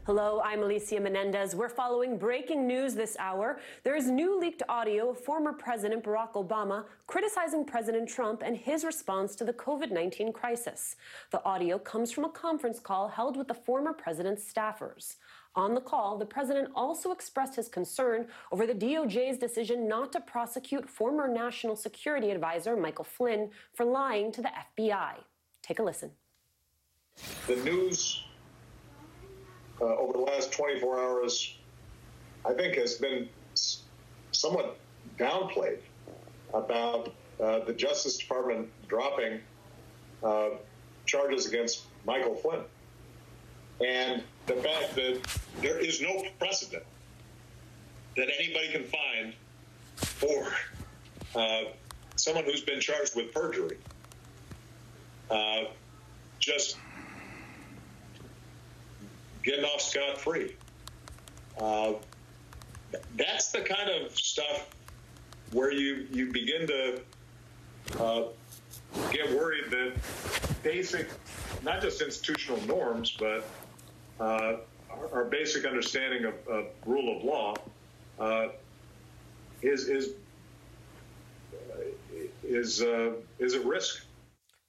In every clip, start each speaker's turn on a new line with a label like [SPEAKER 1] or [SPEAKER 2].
[SPEAKER 1] Hello, I'm Alicia Menendez. We're following breaking news this hour. There is new leaked audio of former President Barack Obama criticizing President Trump and his response to the COVID-19 crisis. The audio comes from a conference call held with the former president's staffers. On the call, the president also expressed his concern over the DOJ's decision not to prosecute former National Security Advisor Michael Flynn for lying to the FBI. Take a listen.
[SPEAKER 2] The news over the last 24 hours, I think, has been somewhat downplayed about the Justice Department dropping charges against Michael Flynn. And the fact that there is no precedent that anybody can find for someone who's been charged with perjury. Just getting off scot-free. That's the kind of stuff where you begin to get worried that basic, not just institutional norms, but our basic understanding of rule of law is at risk.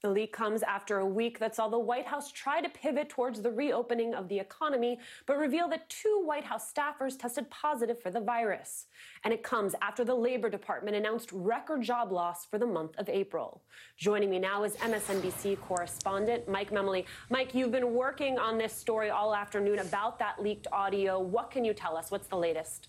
[SPEAKER 1] The leak comes after a week that saw the White House try to pivot towards the reopening of the economy, but reveal that 2 White House staffers tested positive for the virus. And it comes after the Labor Department announced record job loss for the month of April. Joining me now is MSNBC correspondent Mike Memoli. Mike, you've been working on this story all afternoon about that leaked audio. What can you tell us? What's the latest?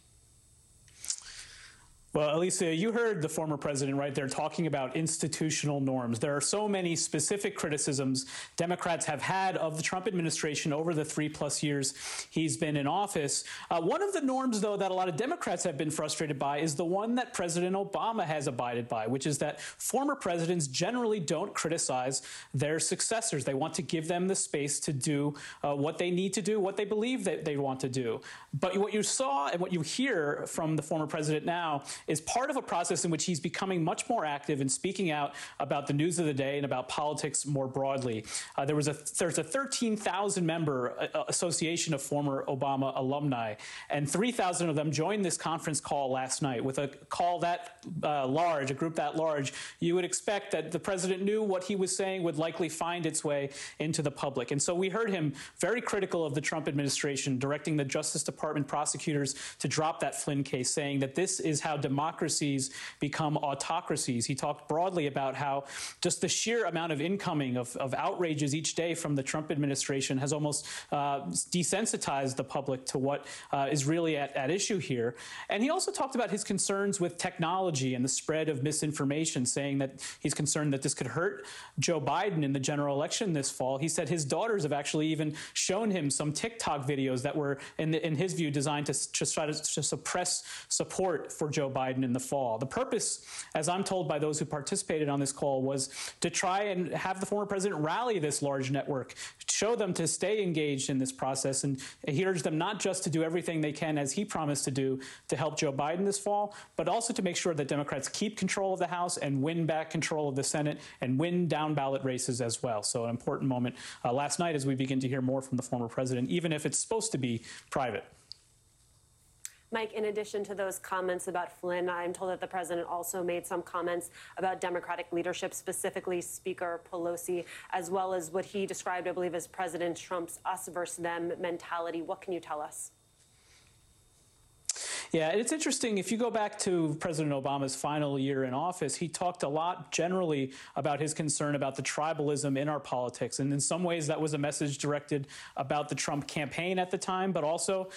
[SPEAKER 3] Well, Alicia, you heard the former president right there talking about institutional norms. There are so many specific criticisms Democrats have had of the Trump administration over the 3+ years he's been in office. One of the norms, though, that a lot of Democrats have been frustrated by is the one that President Obama has abided by, which is that former presidents generally don't criticize their successors. They want to give them the space to do what they need to do, what they believe that they want to do. But what you saw and what you hear from the former president now is part of a process in which he's becoming much more active in speaking out about the news of the day and about politics more broadly. There's a 13,000 member association of former Obama alumni, and 3,000 of them joined this conference call last night. With a call that large, a group that large, you would expect that the president knew what he was saying would likely find its way into the public. And so we heard him very critical of the Trump administration, directing the Justice Department prosecutors to drop that Flynn case, saying that this is how democracies become autocracies. He talked broadly about how just the sheer amount of incoming of outrages each day from the Trump administration has almost desensitized the public to what is really at issue here. And he also talked about his concerns with technology and the spread of misinformation, saying that he's concerned that this could hurt Joe Biden in the general election this fall. He said his daughters have actually even shown him some TikTok videos that were, in his view, designed to just try to suppress support for Joe Biden in the fall. The purpose, as I'm told by those who participated on this call, was to try and have the former president rally this large network, show them to stay engaged in this process, and he urged them not just to do everything they can, as he promised to do, to help Joe Biden this fall, but also to make sure that Democrats keep control of the House and win back control of the Senate and win down ballot races as well. So an important moment last night as we begin to hear more from the former president, even if it's supposed to be private.
[SPEAKER 1] Mike, in addition to those comments about Flynn, I'm told that the president also made some comments about Democratic leadership, specifically Speaker Pelosi, as well as what he described, I believe, as President Trump's us versus them mentality. What can you tell us?
[SPEAKER 3] Yeah, it's interesting. If you go back to President Obama's final year in office, he talked a lot generally about his concern about the tribalism in our politics. And in some ways, that was a message directed about the Trump campaign at the time, but also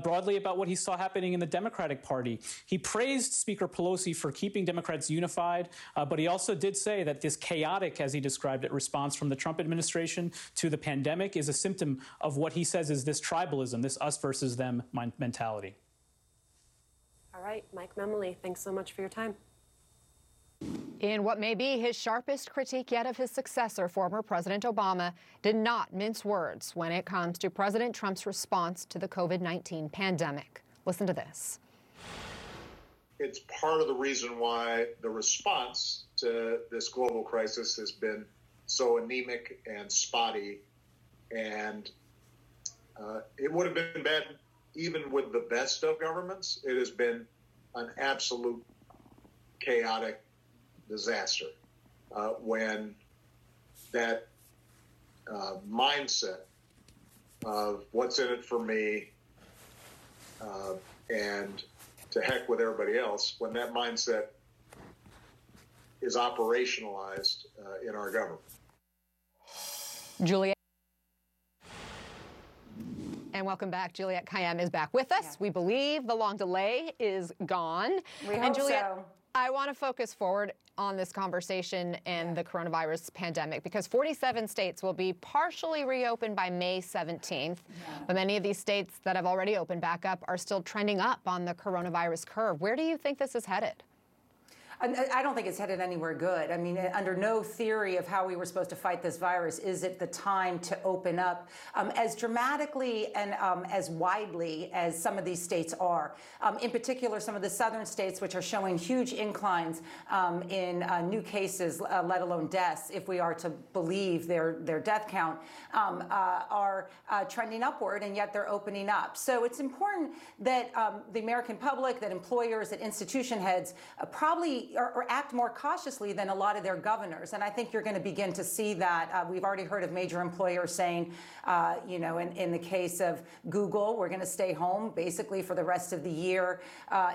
[SPEAKER 3] broadly about what he saw happening in the Democratic Party. He praised Speaker Pelosi for keeping Democrats unified, but he also did say that this chaotic, as he described it, response from the Trump administration to the pandemic is a symptom of what he says is this tribalism, this us versus them mentality.
[SPEAKER 1] All right, Mike Memoli, thanks so much for your time.
[SPEAKER 4] In what may be his sharpest critique yet of his successor, former President Obama did not mince words when it comes to President Trump's response to the COVID-19 pandemic. Listen to this.
[SPEAKER 2] It's part of the reason why the response to this global crisis has been so anemic and spotty and It would have been bad even with the best of governments. It has been an absolute chaotic disaster when that mindset of what's in it for me and to heck with everybody else, when that mindset is operationalized in our government.
[SPEAKER 4] Juliette. And welcome back. Juliette Kayyem is back with us. Yeah. We believe the long delay is gone.
[SPEAKER 5] We hope so.
[SPEAKER 4] I want to focus forward on this conversation and the coronavirus pandemic because 47 states will be partially reopened by May 17th. But many of these states that have already opened back up are still trending up on the coronavirus curve. Where do you think this is headed?
[SPEAKER 5] I don't think it's headed anywhere good. I mean, under no theory of how we were supposed to fight this virus is it the time to open up as dramatically and as widely as some of these states are. In particular, some of the southern states, which are showing huge inclines in new cases, let alone deaths, if we are to believe their death count, are trending upward, and yet they're opening up. So it's important that the American public, that employers, that institution heads probably or act more cautiously than a lot of their governors. And I think you're going to begin to see that. We've already heard of major employers saying, in the case of Google, we're going to stay home basically for the rest of the year.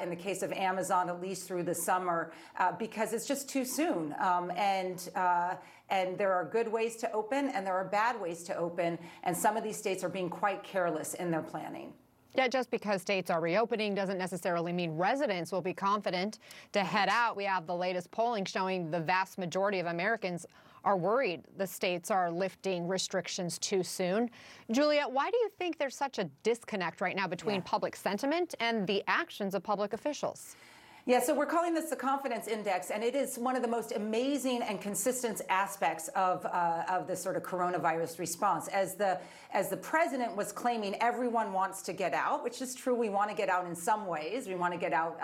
[SPEAKER 5] In the case of Amazon, at least through the summer, because it's just too soon. And there are good ways to open and there are bad ways to open. And some of these states are being quite careless in their planning.
[SPEAKER 4] Yeah, just because states are reopening doesn't necessarily mean residents will be confident to head out. We have the latest polling showing the vast majority of Americans are worried the states are lifting restrictions too soon. Juliette, why do you think there's such a disconnect right now between public sentiment and the actions of public officials?
[SPEAKER 5] Yeah, so we're calling this the confidence index, and it is one of the most amazing and consistent aspects of the sort of coronavirus response. As the president was claiming everyone wants to get out, which is true, we want to get out in some ways. We want to get out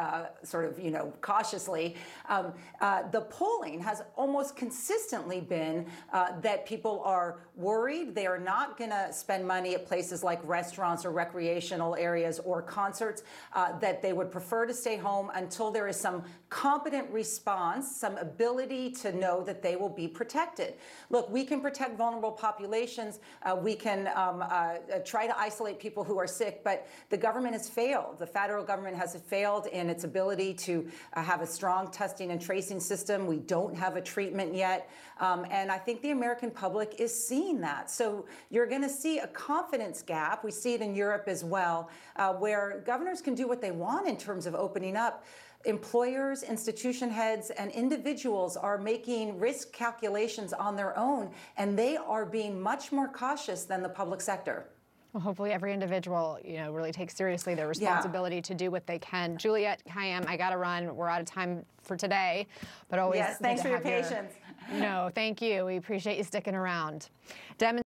[SPEAKER 5] cautiously. The polling has almost consistently been that people are worried. They are not going to spend money at places like restaurants or recreational areas or concerts, that they would prefer to stay home until there is some competent response, some ability to know that they will be protected. Look, we can protect vulnerable populations. We can try to isolate people who are sick, but the government has failed. The federal government has failed in its ability to have a strong testing and tracing system. We don't have a treatment yet. And I think the American public is seeing that. So you're going to see a confidence gap. We see it in Europe as well, where governors can do what they want in terms of opening up. Employers, institution heads, and individuals are making risk calculations on their own, and they are being much more cautious than the public sector.
[SPEAKER 4] Well, hopefully every individual, really takes seriously their responsibility to do what they can. Juliette Kayyem, I got to run. We're out of time for today, but always
[SPEAKER 5] yes, thanks for your patience.
[SPEAKER 4] No, thank you. We appreciate you sticking around.